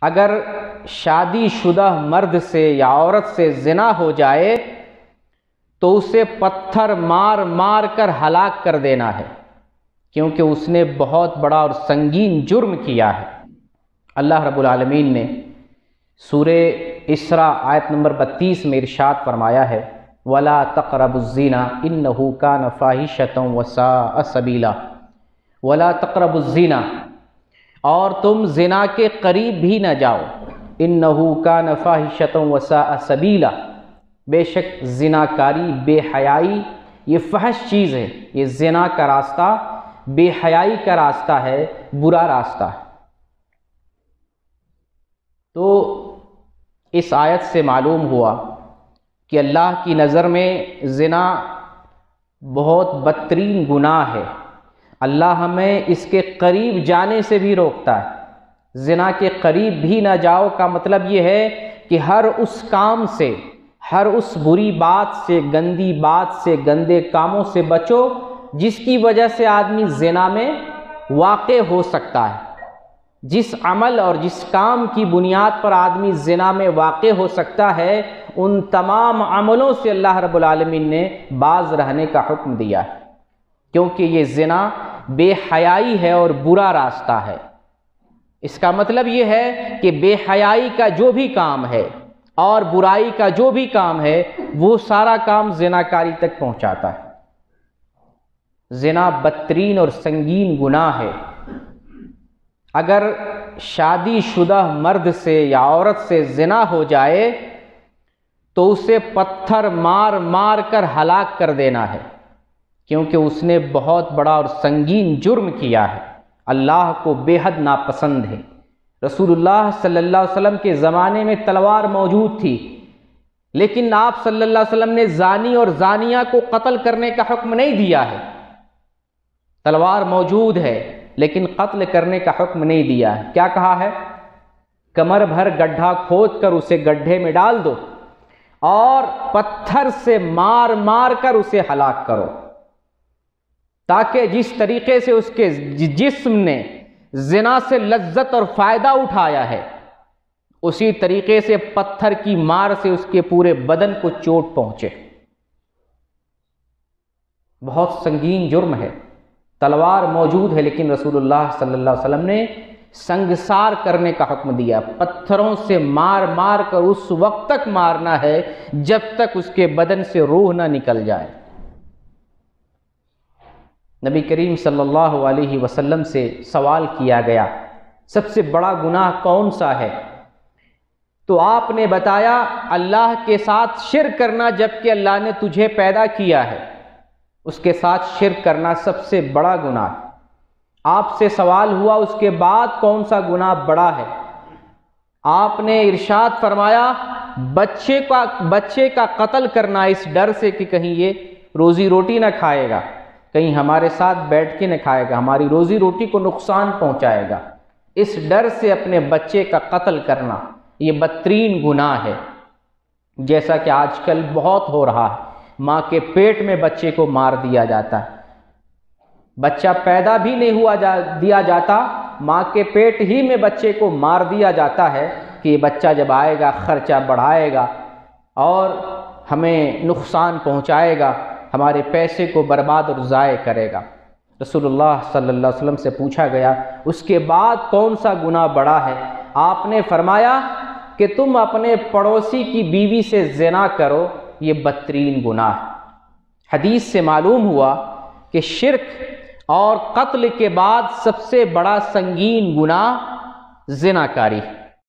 اگر شادی شدہ مرد سے یا عورت سے زنا ہو جائے تو اسے پتھر مار مار کر ہلاک کر دینا ہے، کیونکہ اس نے بہت بڑا اور سنگین جرم کیا ہے۔ اللہ رب العالمین نے سورہ اسراء آیت نمبر 32 میں ارشاد فرمایا ہے، وَلَا تَقْرَبُوا الزِّنَا إِنَّهُ كَانَ فَاحِشَةً وَسَاءَ سَبِيلًا۔ وَلَا تَقْرَبُوا الزِّنَا، اور تم زنا کے قریب بھی نہ جاؤ، إِنَّهُ كَانَ فَاحِشَةً وَسَاءَ سَبِيلًا، بے شک زناکاری، بے حیائی یہ فحش چیز ہے، یہ زنا کا راستہ بے حیائی کا راستہ ہے، برا راستہ ہے۔ تو اس آیت سے معلوم ہوا کہ اللہ کی نظر میں زنا بہت بدترین گناہ ہے، اللہ ہمیں اس کے قریب جانے سے بھی روکتا ہے۔ زنا کے قریب بھی نہ جاؤ کا مطلب یہ ہے کہ ہر اس کام سے، ہر اس بری بات سے، گندی بات سے، گندے کاموں سے بچو جس کی وجہ سے آدمی زنا میں واقع ہو سکتا ہے۔ جس عمل اور جس کام کی بنیاد پر آدمی زنا میں واقع ہو سکتا ہے، ان تمام عملوں سے اللہ رب العالمین نے باز رہنے کا حکم دیا ہے، کیونکہ یہ زنا بے حیائی ہے اور برا راستہ ہے۔ اس کا مطلب یہ ہے کہ بے حیائی کا جو بھی کام ہے اور برائی کا جو بھی کام ہے وہ سارا کام زناکاری تک پہنچاتا ہے۔ زنا بدترین اور سنگین گناہ ہے۔ اگر شادی شدہ مرد سے یا عورت سے زنا ہو جائے تو اسے پتھر مار مار کر ہلاک کر دینا ہے، کیونکہ اس نے بہت بڑا اور سنگین جرم کیا ہے، اللہ کو بے حد ناپسند ہے۔ رسول اللہ صلی اللہ علیہ وسلم کے زمانے میں تلوار موجود تھی، لیکن آپ صلی اللہ علیہ وسلم نے زانی اور زانیہ کو قتل کرنے کا حکم نہیں دیا ہے۔ تلوار موجود ہے لیکن قتل کرنے کا حکم نہیں دیا ہے۔ کیا کہا ہے؟ کمر بھر گڈھا کھود کر اسے گڈھے میں ڈال دو اور پتھر سے مار مار کر اسے ہلاک کرو، تاکہ جس طریقے سے اس کے جسم نے زنا سے لذت اور فائدہ اٹھایا ہے، اسی طریقے سے پتھر کی مار سے اس کے پورے بدن کو چوٹ پہنچے۔ بہت سنگین جرم ہے۔ تلوار موجود ہے لیکن رسول اللہ صلی اللہ علیہ وسلم نے سنگسار کرنے کا حکم دیا، پتھروں سے مار مار کر اس وقت تک مارنا ہے جب تک اس کے بدن سے روح نہ نکل جائے۔ نبی کریم صلی اللہ علیہ وسلم سے سوال کیا گیا، سب سے بڑا گناہ کون سا ہے؟ تو آپ نے بتایا اللہ کے ساتھ شرک کرنا، جبکہ اللہ نے تجھے پیدا کیا ہے، اس کے ساتھ شرک کرنا سب سے بڑا گناہ۔ آپ سے سوال ہوا اس کے بعد کون سا گناہ بڑا ہے؟ آپ نے ارشاد فرمایا بچے کا قتل کرنا، اس ڈر سے کہ کہیں یہ روزی روٹی نہ کھائے گا، کہیں ہمارے ساتھ بیٹھ کے نہ کھائے گا، ہماری روزی روٹی کو نقصان پہنچائے گا، اس ڈر سے اپنے بچے کا قتل کرنا یہ بدترین گناہ ہے، جیسا کہ آج کل بہت ہو رہا ہے۔ ماں کے پیٹ میں بچے کو مار دیا جاتا ہے، بچہ پیدا بھی نہیں ہوا دیا جاتا، ماں کے پیٹ ہی میں بچے کو مار دیا جاتا ہے کہ یہ بچہ جب آئے گا خرچہ بڑھائے گا اور ہمیں نقصان پہنچائے گا، ہمارے پیسے کو برباد اور ضائع کرے گا۔ رسول اللہ صلی اللہ علیہ وسلم سے پوچھا گیا اس کے بعد کون سا گناہ بڑا ہے؟ آپ نے فرمایا کہ تم اپنے پڑوسی کی بیوی سے زنا کرو، یہ بدترین گناہ ہے۔ حدیث سے معلوم ہوا کہ شرک اور قتل کے بعد سب سے بڑا سنگین گناہ زناکاری ہے۔